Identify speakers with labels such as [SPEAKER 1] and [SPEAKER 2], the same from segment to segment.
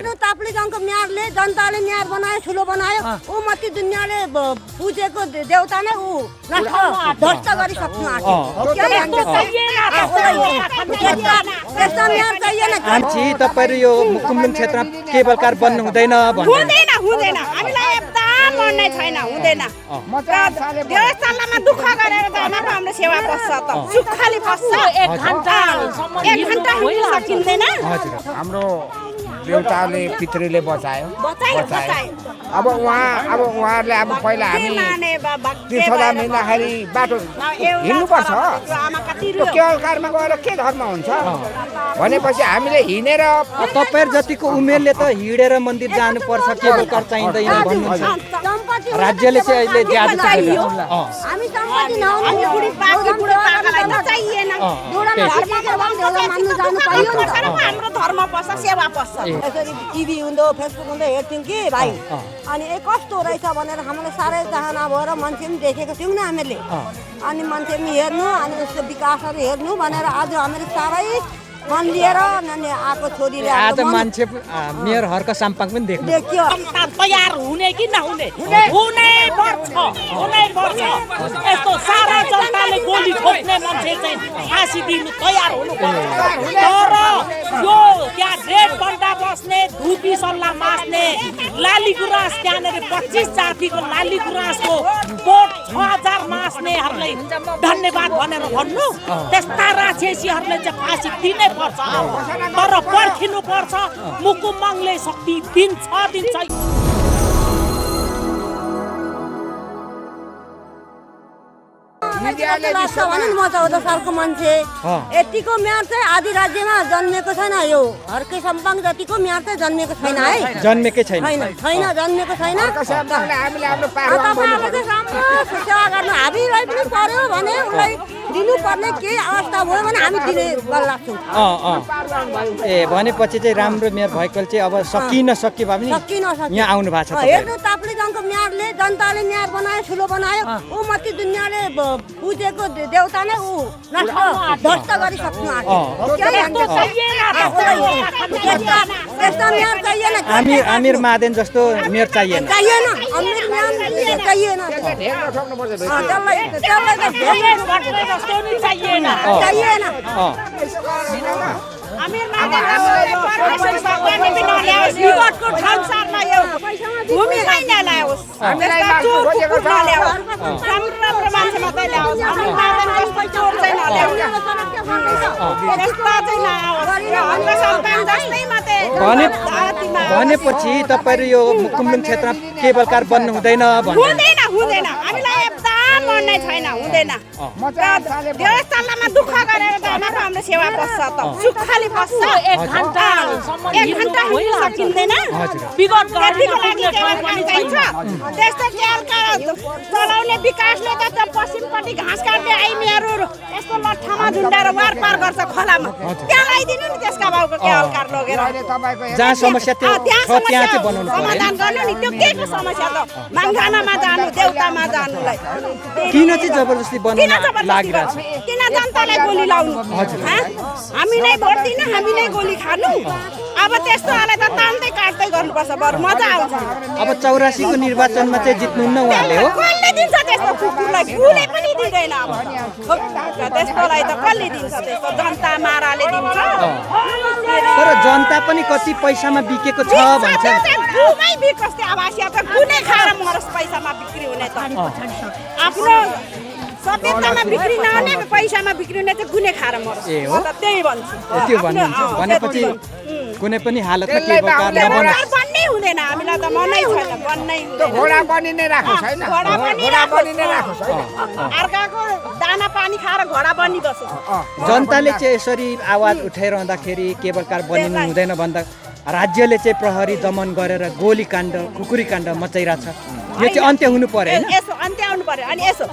[SPEAKER 1] हेर्नु ताप्लेजुङको मेयरले जनताले मेयर बनायो ठुलो बनायो ऊ माथि दुनियाँले पूजेको देउता नै ऊ नष्ट ध्वस्त गरिसक्नु आँट्यो त्यस्तो मेयर चाहिएन
[SPEAKER 2] आमची तपाईहरु यो मुकुमलुङ क्षेत्रमा केबल कार बन्नु हुँदैन भन्नु
[SPEAKER 3] हुँदैन हामीलाई एकदम मन्नै छैन हुँदैन देवस्थानमा दुःख गरेर त हाम्रो सेवा पस्छ त सुखले पस्छ 1 घण्टा हिँड्न सकिँदैन
[SPEAKER 4] हाम्रो देउताले पितृले बचायो अब उहाँहरूले अब पहिला हामी तीर्थधाम हिँड्दाखेरि बाटो हिँड्नुपर्छ त्यो केवल कारमा गएर के धर्म हुन्छ भनेपछि हामीले हिँडेर
[SPEAKER 2] तपाईहरु जतिको उमेरले त हिँडेर मन्दिर जानुपर्छ केबल कार चाहिँदैन भन्नुहुन्छ राज्यले चाहिँ अहिले ज्यादा
[SPEAKER 1] हामी सम्पत्ति नहुने बुढी पाकालाई त चाहिएन
[SPEAKER 3] हाम्रो धर्म पस्छ सेवा पस्छ
[SPEAKER 1] यसरी टिभी हुँदो फेसबुक हुँदो हेर्थ्यौँ कि भाइ अनि कस्तो रहेछ भनेर हामीलाई साह्रै चाहना भएर मान्छे पनि देखेको थियौँ नि हामीले अनि मान्छे पनि हेर्नु अनि यसको विकासहरू हेर्नु भनेर आज हामीले साह्रै मन लिएर आएको छोरीले
[SPEAKER 2] आज मान्छे मेयर हर्क साम्पाङ पनि
[SPEAKER 1] देखियो
[SPEAKER 3] तयार हुने कि नहुने हुनै पर्छ यस्तो सारा जनताले गोली ठोक्ने मान्छे चाहिँ फाँसी दिनु तयार हुनु पर्छ तर यो त्यहाँ रेड बन्टा बस्ने धुपी सल्लाह मास्ने लाली गुराँस त्यहाँनिर 25 जातिको लाली गुराँसको बोट 6000 मास्नेहरूलाई धन्यवाद भनेर भन्नु त्यस्ता राक्षसीहरूले चाहिँ फाँसी दिनै पर्छ तर पर्खिनु पर्छ मुकुमलुङले शक्ति दिन्छ
[SPEAKER 1] लाग्छ भने म 14 सालको मान्छे यतिको मेयर चाहिँ आदि राज्यमा जन्मेको छैन यो हर्के सम्पाङ जतिको मेयर चाहिँ जन्मेको छैन है
[SPEAKER 2] जन्मेकै छैन
[SPEAKER 1] जन्मेको छैन तपाईहरुले चाहिँ राम्रो सेवा गर्नु हामीलाई पनि पर्यो भने उलाई दिनुपर्ने केही अवस्था भयो भने हामी दिने गल्ला छौँ
[SPEAKER 2] ए भनेपछि चाहिँ राम्रो मेयर भएकोले चाहिँ अब सकिन सके भए पनि यहाँ आउनु भएको छ
[SPEAKER 1] हेर्नु ताप्लेजुङको मेयरले जनताले मेयर बनायो ठुलो बनायो ऊ माथि दुनियाँले पूजेको देउता नै ऊ नष्ट ध्वस्त गरिसक्नु आँट्यो त्यस्तो मेयर चाहिएन
[SPEAKER 2] आमिर मादेन जस्तो मेयर चाहिएन
[SPEAKER 1] आमिर मेयर चाहिएन चाहिएन
[SPEAKER 3] आमिर विगतको संसारमा यो भूमिलाई नल्याओस् राम्रो मान्छे मात्रै ल्याओस् चोर चाहिँ नल्याओस् त्यस्ता चाहिँ नआओस् हाम्रो सन्तान जस्तै मात्रै
[SPEAKER 2] भनेपछि तपाईहरु यो मुकुमलुङ क्षेत्रमा केबल कार बन्नु हुँदैन
[SPEAKER 3] हुँदैन हामीलाई एकदम मन्नै छैन हुँदैन देवस्थानमा दुःख गरेर त हाम्रो सेवा पस्छ त सुखले पस्छ 1 घण्टा हिँड्न सकिँदैन त्यस्तो केलका चलाउने विकासले त पश्चिमपट्टि घाँस काट्ने आइमीहरू यस्तो लट्ठामा झुन्डाएर वार पार गर्छ खोलामा त्यहाँ लगाइदिनु नि त्यसका बाउको केवल कार लगेर
[SPEAKER 2] जहाँ समस्या थियो त्यहाँ चाहिँ बनाउनु पर्यो
[SPEAKER 3] समाधान गर्नु नि त्यो के को समस्या त माङखानामा जानु देउतामा जानुलाई
[SPEAKER 2] किन चाहिँ जबरजस्ती बनाउन लागिरहेछ
[SPEAKER 3] किन जनतालाई गोली लाउनु हामी नै भोट दिन हामी नै गोली खानु अब त्यस्तोलाई त तान्दै काट्दै गर्नुपर्छ बरु मजा आउँछ
[SPEAKER 2] अब 84 को निर्वाचनमा चाहिँ जित्नुहुन्न उहाँले हो
[SPEAKER 3] कसले दिन्छ त्यस्तो कुकुरलाई कुले पनि दिँदैन अब त्यस्तोलाई त कसले दिन्छ त्यस्तो जनता माराले दिन्छ
[SPEAKER 2] तर जनता पनि कति पैसामा बिकेको छ भन्छ
[SPEAKER 3] गुमै बिकोस् त्यो आवासिया त गुनै खाएर मरोस् पैसामा बिक्री हुने त आफ्नो सभ्यतामा बिक्री नहुने पैसामा बिक्री हुने चाहिँ गुनै खाएर मरोस् म त त्यही भन्छु
[SPEAKER 2] त्यो भन्नुहुन्छ भनेपछि कुनै पनि हालतमा केबल कार
[SPEAKER 3] बन्नै हुँदैन हामीलाई त मनै छैन बन्नै
[SPEAKER 4] घोडा पनि नै राखोस् हैन
[SPEAKER 3] घोडा पनि नै राखोस् अर्काको दाना पानी खाएर घोडा बन्नी बस्छ
[SPEAKER 2] जनताले चाहिँ यसरी आवाज उठाइरहँदाखेरि केबल कार बनिनु हुँदैन भन्दा राज्यले चाहिँ प्रहरी दमन गरेर गोली काण्ड खुकुरी काण्ड मचाइरहेछ यो चाहिँ अन्त्य हुनु पर्यो हैन
[SPEAKER 3] यसो अन्त्य हुनु पर्यो अनि यसो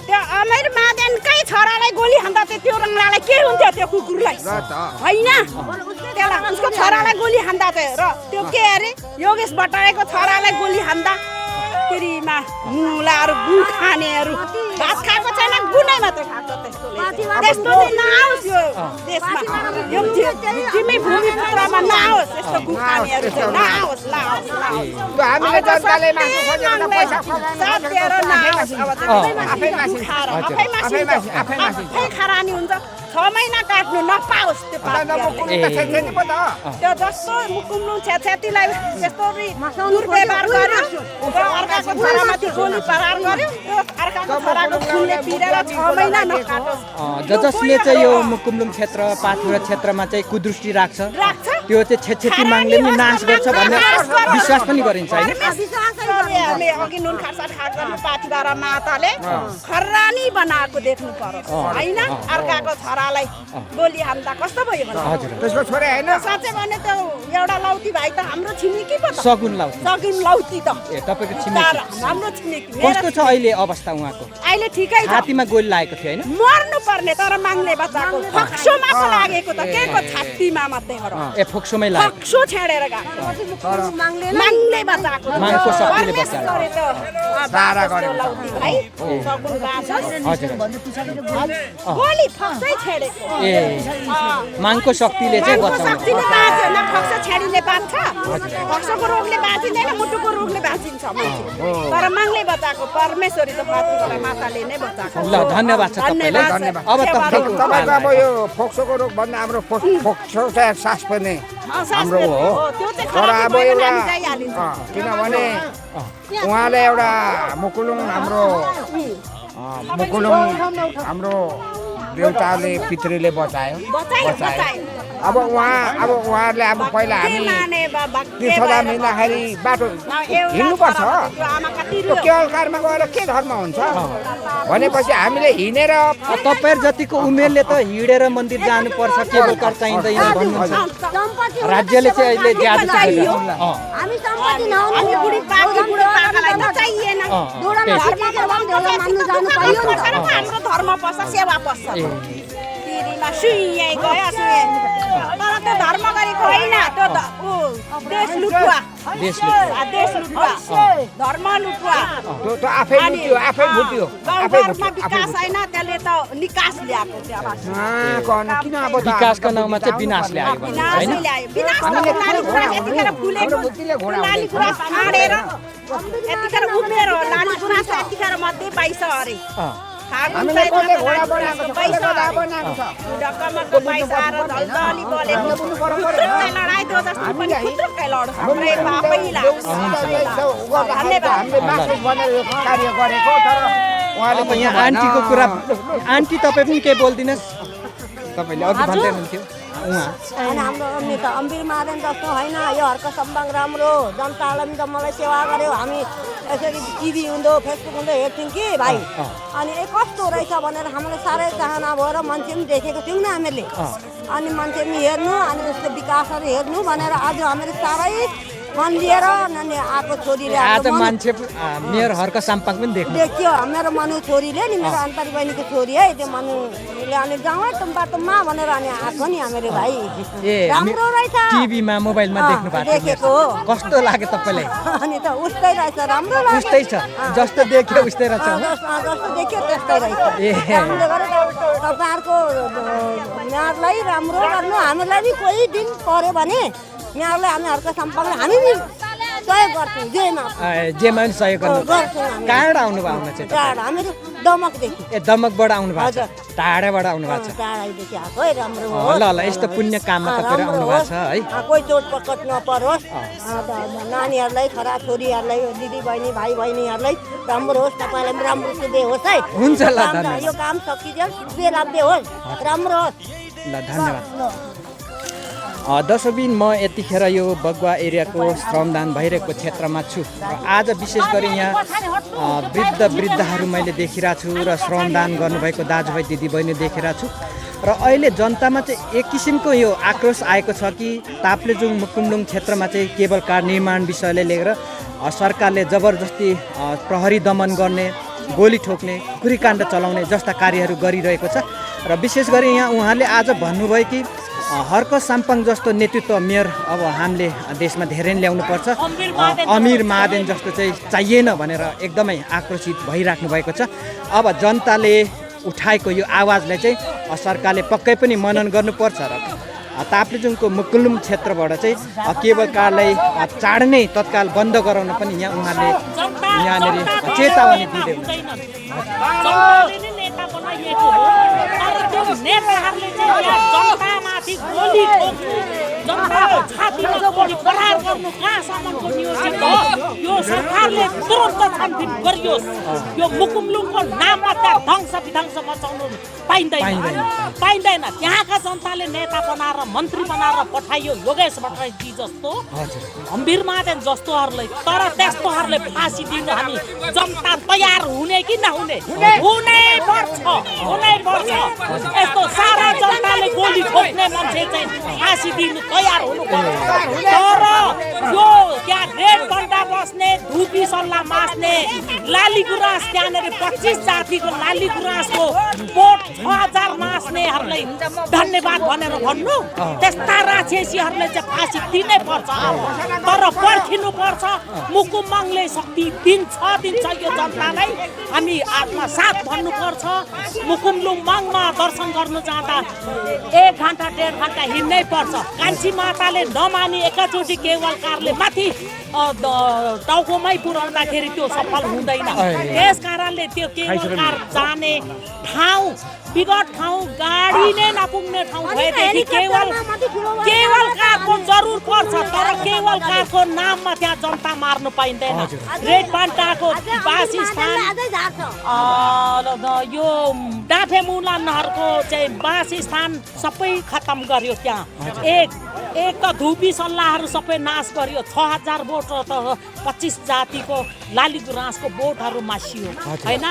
[SPEAKER 3] त्यो अमिर मादेनकै छोरालाई गोली हान्दा त्यो रङ्गलालाई के हुन्थ्यो त्यो कुकुरलाई हैन त्यसलाई उसको छोरालाई गोली हान्दा चाहिँ र त्यो के अरे योगेश भट्टराईको छोरालाई गोली हान्दा
[SPEAKER 5] तिरीमा मुलाहरू गुँ खानेहरू भात खाएको छैन गुनै मात्रै खाएको त्यस्तो चाहिँ नआओस् यो देशमा यो तिमी भूमिपुत्रमा नआओस् यस्तो गुँ खानेहरू चाहिँ नआओस्
[SPEAKER 4] हामीले जनताले मासु खोजेर त पैसा
[SPEAKER 5] आफै खरानी हुन्छ 6 महिना काट्नु नपाओस् त्यो त्यो जस्तो मुकुम्लुङ छेत्रीलाई त्यस्तो दुर्व्यवहार गर्यो अर्काको छोरामाथि गोली प्रहार गर्यो त्यो अर्काको छोराको खुनले पिरेर 6 महिना नकाटोस्
[SPEAKER 2] जसले चाहिँ यो मुकुम्लुङ क्षेत्र पाथुरा क्षेत्रमा चाहिँ कुदृष्टि राख्छ त्यो चाहिँ छेत्री मागले पनि नाश गर्छ भन्ने विश्वास पनि गरिन्छ हैन
[SPEAKER 5] हामी अघि नुन खासा खाट गर्नु पाथिबारा माताले खरानी बनाएको देख्नु पर्यो हैन अर्काको छोरालाई गोली हान्दा कस्तो भयो भने
[SPEAKER 2] हजुर
[SPEAKER 4] त्यसको छोरा हैन
[SPEAKER 5] साच्चै भने त एउटा लौती भाइ त हाम्रो छिमेकी पो त
[SPEAKER 2] सगुन लौती
[SPEAKER 5] लौती त
[SPEAKER 2] ए तपाईको छिमेकी
[SPEAKER 5] हाम्रो छिमेकी
[SPEAKER 2] कस्तो छ अहिले अवस्था उहाँको
[SPEAKER 5] अहिले ठिकै छ
[SPEAKER 2] छातीमा गोली लागेको थियो हैन
[SPEAKER 5] मर्नु पर्ने तर माग्ने बच्चाको फक्सोमा पो लागेको त केको छातीमा मात्रै हो
[SPEAKER 2] ए फोक्सोमै लाग्यो
[SPEAKER 5] फक्सो छेडेर गएको माग्ने बच्चाको
[SPEAKER 2] मागको शक्तिले बचायो
[SPEAKER 4] सारा गर्यो
[SPEAKER 5] लौती भाइ सगुन बाँचोस्
[SPEAKER 2] हजुर
[SPEAKER 5] गोली फक्सै छेडेको
[SPEAKER 2] ए मागको शक्तिले चाहिँ बचाउँछ
[SPEAKER 5] शक्तिले बाँच्यो न फक्सो छेडीले बाँच्छ फक्सोको रोगले बाँचिँदैन मुटुको रोगले बाँचिन्छ तर माग्ने बच्चाको परमेश्वरी त पाथिबारा माताले नै बचाएको
[SPEAKER 2] ल धन्यवाद छ तपाईलाई अब
[SPEAKER 4] तपाईको अब यो फोक्सोको रोग भन्दा हाम्रो फोक्सो चाहिँ सास पनि हाम्रो हो तर अब एउटा किनभने उहाँले एउटा मुकुलुङ हाम्रो देउताले पितृले बचायो अब उहाँहरूले अब पहिला हामी तीर्थधाम हिँड्दाखेरि बाटो हिँड्नुपर्छ त्यो केवलकारमा गएर के धर्म हुन्छ भनेपछि हामीले हिँडेर
[SPEAKER 2] तपाईहरु जतिको उमेरले त हिँडेर मन्दिर जानुपर्छ केवलकार चाहिँदैन भन्नुहुन्छ राज्यले चाहिँ अहिले ज्यादा चाहियो
[SPEAKER 1] हामी सम्पत्ति नहुनु
[SPEAKER 5] हामी बुढी पाकालाई त चाहिएन
[SPEAKER 1] दोडामा सिकेर देउला मान्नु जानु पाइयो नि त
[SPEAKER 5] हाम्रो धर्म पस्छ सेवा पस्छ तिरीमा सुइए गयो सुइए तर त्यो धर्म गरेको होइन त्यो देश लुटुवा धर्म लुटुवा
[SPEAKER 4] त्यो आफै लुट्यो आफै भुट्यो
[SPEAKER 5] गाउँघरमा विकास छैन त्यसले त निकास ल्याएको
[SPEAKER 4] किन अब
[SPEAKER 2] विकासको नाउँमा चाहिँ विनाश ल्यायो भने हैन
[SPEAKER 5] विनाश यतिखेर फुलेको लाली कुरा फाडेर यतिखेर उमेर हो लाली कुरा छ यतिखेर मध्ये 22 अरे
[SPEAKER 4] हामीले कसले घोडा बनाएको छ कसले गधा बनाएको छ
[SPEAKER 5] डक्कमको पैसा र दलदली बोलेको लडाई त्यो जस्तो पनि खुट्टुक्कै लड्छ हाम्रै पापै लाग्छ
[SPEAKER 4] हामीले मासु बनेर कार्य गरेको तर उहाँले
[SPEAKER 2] अब यहाँ आन्टीको कुरा आन्टी तपाईँ पनि के बोल्दिनुहोस् तपाईँले अघि भन्दै हुनुहुन्थ्यो
[SPEAKER 1] होइन हाम्रो नेता अम्बिर मादेन जस्तो होइन यो हर्क सम्बाङ राम्रो जनतालाई पनि त मलाई सेवा गर्यो हामी यसरी टिभी हुँदो फेसबुक हुँदो हेर्थ्यौँ कि भाइ अनि कस्तो रहेछ भनेर हामीलाई साह्रै चाहना भएर मान्छे पनि देखेको थियौँ न हामीले अनि मान्छे पनि हेर्नु अनि जस्तो विकासहरू हेर्नु भनेर आज हामीले साह्रै मन लिएर आएको छोरीले
[SPEAKER 2] आज मान्छे मेयर हर्क साम्पाङ पनि
[SPEAKER 1] देखियो मेरो मनु छोरीले नि मेरो अन्तरी बहिनीको छोरी है त्यो मनुले अनि जाउँ है तुम्बा भनेर अनि आएको नि हाम्रो भाइ राम्रो रहेछ
[SPEAKER 2] टिभीमा मोबाइलमा देख्नु
[SPEAKER 1] देखेको
[SPEAKER 2] कस्तो लाग्यो तपाईलाई
[SPEAKER 1] अनि त उस्तै रहेछ राम्रो लाग्यो
[SPEAKER 2] उस्तै छ जस्तो देख्यो उस्तै रहेछ
[SPEAKER 1] जस्तो देख्यो त्यस्तै रहेछ हामीले गरेर तपाईँहरूको यहाँलाई राम्रो गर्नु हामीलाई नि कोही दिन पर्यो भने यहाँलाई हामी हर्क सम्पर्क हामी पनि सहयोग गर्छौँ जेमा
[SPEAKER 2] पनि सहयोग गर्छौँ कहाँबाट आउनु भयो आउनु चाहिँ
[SPEAKER 1] टाढा हामीहरू दमकदेखि
[SPEAKER 2] ए दमकबाट आउनु भएको छ टाढाबाट आउनु भएको छ
[SPEAKER 1] टाढादेखि आएको है राम्रो हो
[SPEAKER 2] ल यस्तो पुण्य काममा तपाईहरु आउनु भएको छ है
[SPEAKER 1] कोही चोट पकड नपरोस् नानीहरूलाई छोरा छोरीहरूलाई दिदी बहिनी भाइ बहिनीहरूलाई राम्रो होस् तपाईँलाई पनि राम्रो सुधे होस् है
[SPEAKER 2] हुन्छ ल धन्यवाद
[SPEAKER 1] यो काम सकियोस् बेलाब्दे होस् राम्रो होस्
[SPEAKER 2] ल धन्यवाद दर्शकबिन म यतिखेर यो बगुवा एरियाको श्रमदान भइरहेको क्षेत्रमा छु र आज विशेष गरी यहाँ वृद्धहरू मैले देखिरहेको छु र श्रमदान गर्नुभएको दाजुभाइ दिदीबहिनी देखिरहेको छु र अहिले जनतामा चाहिँ एक किसिमको यो आक्रोश आएको छ कि ताप्लेजुङ मुकुम्लुङ क्षेत्रमा चाहिँ केबल कार निर्माण विषयले लिएर सरकारले जबरजस्ती प्रहरी दमन गर्ने गोली ठोक्ने खुरीकाण्ड चलाउने जस्ता कार्यहरू गरिरहेको छ र विशेष गरी यहाँ उहाँले आज भन्नुभयो कि हर्क साम्पाङ जस्तो नेतृत्व मेयर अब हामीले देशमा धेरै नै ल्याउनुपर्छ। अमीर महादेन जस्तो चाहिँ चाहिएन भनेर एकदमै आक्रोशित भइराख्नु भएको छ। अब जनताले उठाएको यो आवाजलाई चाहिँ सरकारले पक्कै पनि मनन गर्नुपर्छ र ताप्लेजुङको मुकुलुम क्षेत्रबाट चाहिँ केबल कारलाई चाँडै नै तत्काल बन्द गराउन पनि यहाँ उहाँले यहाँनिर चेतावनी दिँदै
[SPEAKER 3] जनताको छातीमा गोली प्रहार गर्नु कहाँसम्मको नियोजित हो यो सरकारले तुरन्त छानबिन गरियोस्। यो मुकुमलुङको नाममा त्यहाँ ध्वंस विध्वंस मचाउनु पाइँदैन। त्यहाँका जनताले नेता बनाएर मन्त्री बनाएर पठाइयो योगेश भट्टराईजी जस्तो गम्भीर महादेन जस्तोहरूलाई। तर त्यस्तोहरूले फाँसी दिनु हामी जनता तयार हुने कि नहुने? हुनै पर्छ। यस्तो सारा जनताले गोली ठोक्ने मान्छे चाहिँ फाँसी दिनु तयार हुनु पर्छ। तर यो त्यहाँ रेड बन्दा बस्ने धुपी सल्लाह मास्ने लाली गुराँस त्यहाँनिर 25 जातिको लाली गुराँसको बोट 6000 मास्नेहरूलाई धन्यवाद भनेर भन्नु? त्यस्ता राक्षसीहरूलाई चाहिँ फाँसी दिनै पर्छ। तर पर्खिनु पर्छ। मुकुमले शक्ति दिन्छ यो जनतालाई। हामी आत्मसाथ भन्नुपर्छ। मुकुमलुङ माङमा दर्शन गर्नु जाँदा 1 घन्टा 1.5 घन्टा हिँड्नै पर्छ। कान्छी माताले नमानी एकैचोटि केवल कारले माथि टाउकोमै पुर्याउँदाखेरि त्यो सफल हुँदैन। त्यस कारणले त्यो केवल कार जाने ठाउँ विगत ठाउँ गाडी नै नपुग्ने ठाउँ भएदेखि केवल कारको जरुर पर्छ। तर केवल कारको नाममा त्यहाँ जनता मार्नु पाइँदैन। रेड बान्टाको वासस्थान यो डाँफे मुलानहरूको चाहिँ वासस्थान सबै खत्तम गर्यो। त्यहाँ एक त धुपी सल्लाहहरू सबै नाश गर्यो। 6000 बोट त 25 जातिको लाली गुराँसको बोटहरू मासियो होइन।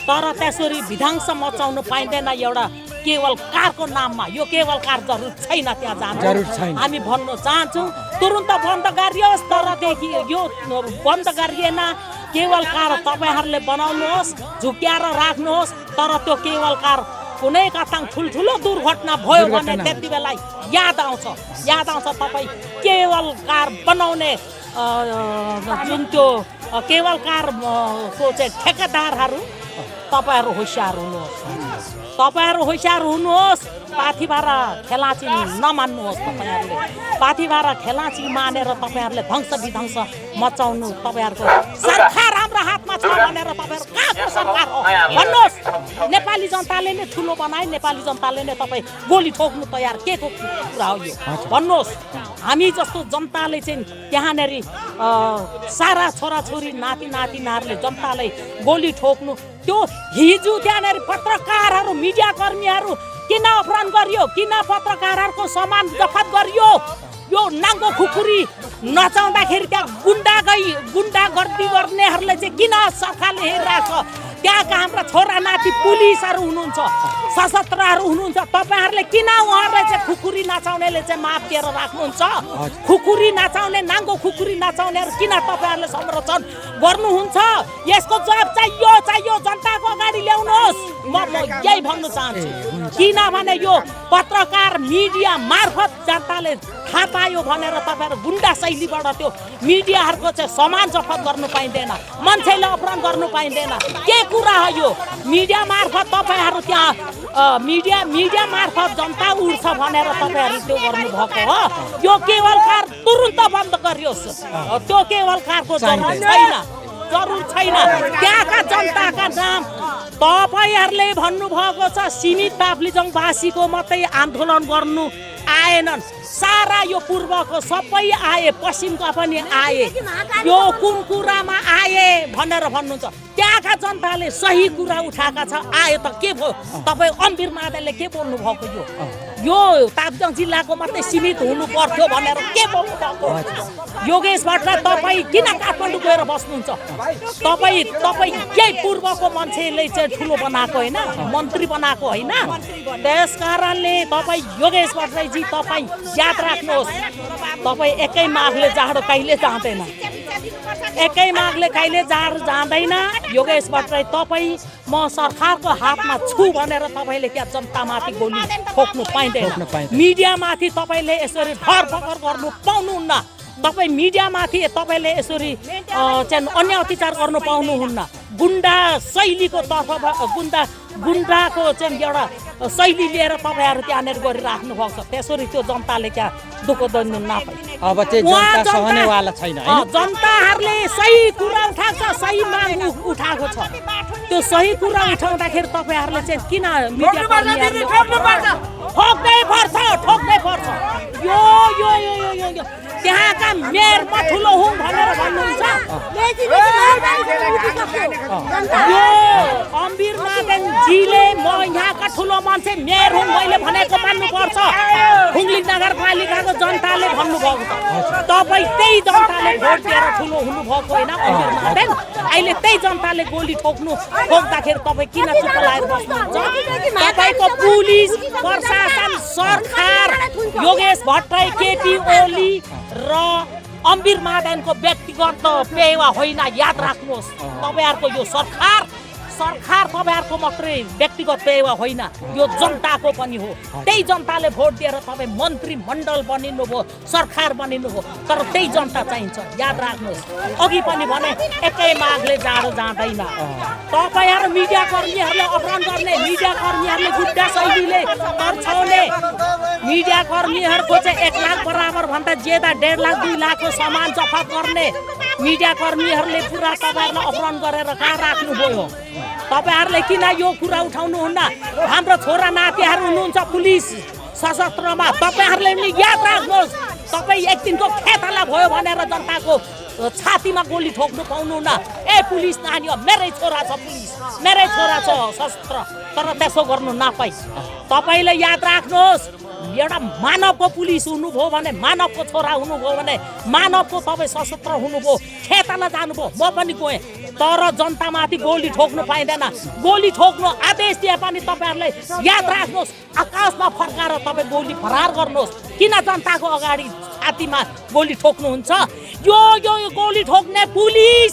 [SPEAKER 3] तर त्यसरी विध्वंस मचाउनु पाइँदैन एउटा केवल कारको नाममा। यो केवल कार जरुर छैन त्यहाँ जानु। हामी भन्न चाहन्छौँ तुरुन्त बन्द गरियोस्। तरदेखि यो बन्द गरिएन केवल कार तपाईँहरूले बनाउनुहोस्, झुक्याएर राख्नुहोस्। तर त्यो केवल कार कुनै कताङ ठुल्ठुलो दुर्घटना भयो भने त्यति बेला याद आउँछ तपाईँ केवल कार बनाउने जुन त्यो केवल कारको चाहिँ ठेकेदारहरू तपाईँहरू होसियार हुनुहोस्। पाथीभारा खेलाची नमान्नुहोस्। तपाईँहरूले पाथीभारा खेलाची मानेर तपाईँहरूले ध्वंस विध्वंस मचाउनु तपाईँहरूको सरकार हाम्रो हातमा छ भनेर तपाईँहरू कहाँको सरकार हो भन्नुहोस्। नेपाली जनताले नै ठुलो बनाए, नेपाली जनताले नै तपाईँ गोली ठोक्नु तयार के को कुरा हो यो भन्नुहोस्। हामी जस्तो जनताले चाहिँ त्यहाँनिर सारा छोराछोरी नातिनाहरूले जनतालाई गोली ठोक्नु त्यो हिजो त्यहाँनिर पत्रकारहरू मिडियाकर्मीहरू किन अपहरण गरियो? किन पत्रकारहरूको सामान जफत गरियो? यो नाङ्गो खुकुरी नचाउँदाखेरि त्यहाँ गुन्डागर्दी गर्नेहरूले चाहिँ किन सरकारले हेरिरहेको छ? त्यहाँका हाम्रा छोरा नाति पुलिसहरू हुनुहुन्छ, सशस्त्रहरू हुनुहुन्छ। तपाईँहरूले किन उहाँहरूलाई चाहिँ खुकुरी नचाउनेले चाहिँ माफ दिएर राख्नुहुन्छ? खुकुरी नचाउने नाङ्गो खुकुरी नचाउनेहरू किन तपाईँहरूले संरक्षण गर्नुहुन्छ? यसको जवाब चाहियो जनताको अगाडि ल्याउनुहोस्। म यही भन्न चाहन्छु। किनभने यो पत्रकार मिडिया मार्फत जनताले थाहा पायो भनेर तपाईँहरू गुन्डा शैलीबाट त्यो मिडियाहरूको चाहिँ सामान जफत गर्नु पाइँदैन, मान्छेले अपहरण गर्नु पाइँदैन। के कुरा हो यो? मिडिया मार्फत तपाईँहरू त्यहाँ मिडिया मार्फत जनता उड्छ भनेर तपाईँहरू त्यो गर्नुभएको हो। यो केवल कार तुरुन्त बन्द गरियोस्। त्यो केवल कारको जरुर छैन। त्यहाँका जनताका नाम तपाईँहरूले भन्नुभएको छ। सीमित ताप्लेजुङवासीको मात्रै आन्दोलन गर्नु आएनन्, सारा यो पूर्वको सबै आए, पश्चिमका पनि आए। यो कुन कुरामा आए भनेर भन्नुहुन्छ? त्यहाँका जनताले सही कुरा उठाएका छ। आयो त के भयो? तपाईँ अम्बिर मादेले के बोल्नु भएको? यो ताप्लेजुङ जिल्लाको मात्रै सीमित हुनु पर्थ्यो भनेर के बोल्नु भएको? योगेश भट्टराई तपाईँ किन काठमाडौँ गएर बस्नुहुन्छ? तपाईँ यही पूर्वको मान्छेले चाहिँ ठुलो बनाएको होइन, मन्त्री बनाएको होइन। त्यस कारणले तपाईँ योगेश भट्टराईजी तपाईँ याद राख्नुहोस्, तपाईँ एकै माघले जाडो कहिले जाँदैन। एकै मागले कहिले जाँदैन। योगेश भट्टराई तपाईँ म सरकारको हातमा छु भनेर तपाईँले त्यहाँ जनतामाथि गोली ठोक्नु पाइँदैन। मिडियामाथि तपाईँले यसरी धरपकड गर्नु पाउनुहुन्न। तपाईँ मिडियामाथि तपाईँले यसरी चाहिँ अन्य अत्याचार गर्नु पाउनुहुन्न। गुन्डा शैलीको तर्फ गुन्डाको चाहिँ एउटा शैली लिएर तपाईँहरू त्यहाँनिर गरिराख्नु भएको छ। त्यसरी त्यो जनताले क्या दुःख दिनु नपाइ।
[SPEAKER 2] अब चाहिँ जनता सहनेवाला छैन।
[SPEAKER 3] जनताहरूले सही कुरा उठाएको छ, सही माग उठाएको छ। त्यो सही कुरा उठाउँदाखेरि तपाईँहरूले चाहिँ किन मिडिया कर्मीहरूले ठोक्नै पर्छ। यो यो यो यो यो त्यहाँका मेयर म ठुलो हुँ भनेर भन्नुहुन्छ। यो अम्बिर मादेनजीले म यहाँका ठुलो मान्छे मेयर हुँ मैले भनेको मान्नुपर्छ। हुम्ली नगरपालिकाको जनताले भन्नुभएको छ। तपाईँ त्यही जनताले भोट दिएर ठुलो हुनुभएको होइन अम्बिर मादेन। अहिले त्यही जनताले गोली ठोक्दाखेरि तपाईँ किन चुप लागेर बस्नुहुन्छ? तपाईँको पुलिस प्रशासन सरकार योगेश भट्टराई केपी ओली र अम्बिर मादेनको व्यक्तिगत पेवा होइन। याद राख्नुहोस् तपाईँहरूको यो सरकार तपाईँहरूको मात्रै व्यक्तिगत पेवा होइन, यो जनताको पनि हो। त्यही जनताले भोट दिएर तपाईँ मन्त्रीमण्डल बनिनुभयो, सरकार बनिनुभयो। तर त्यही जनता चाहिन्छ। याद राख्नुहोस् अघि पनि भने एकै मागले जाँदैन। तपाईँहरू मिडिया कर्मीहरूले अपराध गर्ने, मिडिया कर्मीहरूले गुड्डा शैलीले तर्छाउने, मिडिया कर्मीहरूको चाहिँ 1 लाख बराबर भन्दा ज्यादा 1.5 लाख 2 लाखको सामान जफत गर्ने मिडिया कर्मीहरूले पुरा तपाईँहरूलाई अपराध गरेर कहाँ राख्नुभयो? तपाईँहरूले किन यो कुरा उठाउनुहुन्न? हाम्रो छोरा नातिहरू हुनुहुन्छ पुलिस सशस्त्रमा। तपाईँहरूले पनि याद राख्नुहोस्। तपाईँ एक दिनको खेताला भयो भनेर जनताको छातीमा गोली ठोक्नु पाउनुहुन्न। ए पुलिस नानी हो, मेरै छोरा छ पुलिस, मेरै छोरा छ सशस्त्र। तर त्यसो गर्नु नपाइ। तपाईँले याद राख्नुहोस् एउटा मानवको पुलिस हुनुभयो भने, मानवको छोरा हुनुभयो भने, मानवको तपाईँ सशस्त्र हुनुभयो, खेताला जानुभयो, म पनि गएँ। तर जनतामाथि गोली ठोक्नु पाइँदैन। गोली ठोक्नु आदेश दिए पनि तपाईँहरूले याद राख्नुहोस् आकाशमा फर्काएर तपाईँ गोली फरार गर्नुहोस्। किन जनताको अगाडि छातीमा गोली ठोक्नुहुन्छ? यो गोली ठोक्ने पुलिस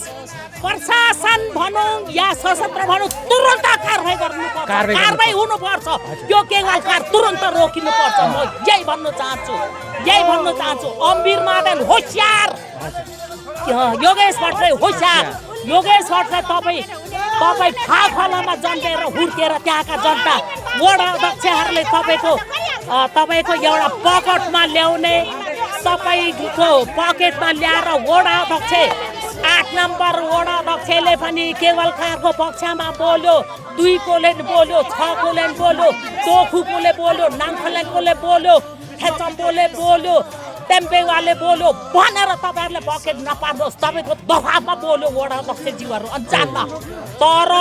[SPEAKER 3] प्रशासन भनौँ या सशस्त्र भनौँ तुरन्त कारवाही गर्नुपर्छ, कारवाही हुनुपर्छ। यो केवालकार तुरन्त रोकिनुपर्छ। म यही भन्न चाहन्छु। अम्बिर मादेन होसियार, योगेश भट्टराई होसियार। योगेश भट्टराई तपाईँ फाखलामा जन्मेर हुर्केर त्यहाँका जनता वडा अध्यक्षहरूले तपाईँको एउटा पकेटमा ल्याउने, तपाईँको पकेटमा ल्याएर वडा अध्यक्ष 8 नम्बर वडा अध्यक्षले पनि केवलकारको पक्षमा बोल्यो, 2 कोले बोल्यो, 6 कोले बोल्यो, तोखुकोले बोल्यो, नाङखलेकोले बोल्यो, खेचम्बोले बोल्यो, टेम्पेवाले बोल्यो भनेर तपाईँहरूले पकेट नपार्नुहोस्। तपाईँको दबाबमा बोल्यो वडा अध्यक्षज्यूहरू अन्जानमा। तर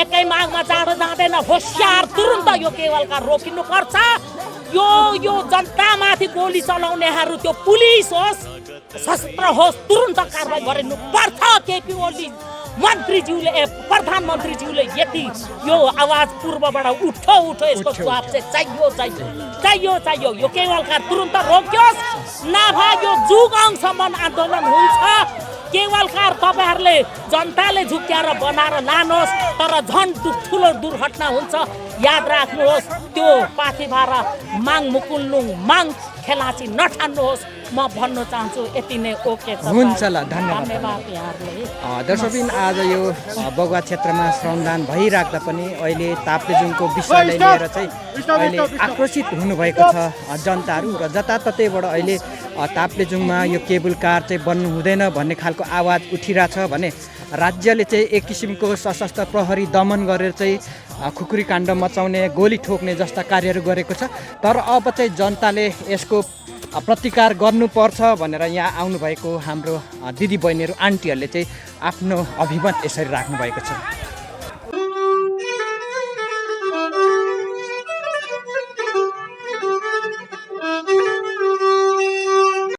[SPEAKER 3] एकै मागमा जाँदैन। होसियार तुरन्त यो केवलकार रोकिनुपर्छ। यो जनतामाथि गोली चलाउनेहरू त्यो पुलिस होस् सशस्त्र होस् तुरन्त कारवाही गरिनु पर्छ। केपी ओली मन्त्रीज्यूले प्रधानमन्त्रीज्यूले यति यो आवाज पूर्वबाट उठो यसको जवाब चाहिँ चाहियो। यो केवलकार तुरन्त रोकियोस्, नभए यो जुगौँसम्म आन्दोलन हुन्छ। केवलकार तपाईँहरूले जनताले झुक्क्याएर बनाएर लानुहोस्, तर झन् ठुलो दुर्घटना हुन्छ। याद राख्नुहोस् त्यो पाथिभारा माग मुकुल्लुङ माग खेलाची नठान्नुहोस्। म भन्न चाहन्छु यति नै। ओके
[SPEAKER 2] हुन्छ ल, धन्यवाद
[SPEAKER 3] यहाँहरूले।
[SPEAKER 2] दर्शकबिन आज यो बगुवा क्षेत्रमा श्रमदान भइराख्दा पनि अहिले ताप्लेजुङको विषयलाई लिएर चाहिँ अहिले आक्रोशित हुनुभएको छ जनताहरू र जताततैबाट अहिले ताप्लेजुङमा यो केबल कार चाहिँ बन्नु हुँदैन भन्ने खालको आवाज उठिरहेछ भने राज्यले चाहिँ एक किसिमको सशस्त्र प्रहरी दमन गरेर चाहिँ खुकुरी काण्ड मचाउने, गोली ठोक्ने जस्ता कार्यहरू गरेको छ। तर अब चाहिँ जनताले यसको प्रतिकार गर्नुपर्छ भनेर यहाँ आउनुभएको हाम्रो दिदी बहिनीहरू आन्टीहरूले चाहिँ आफ्नो अभिमत यसरी राख्नु भएको छ।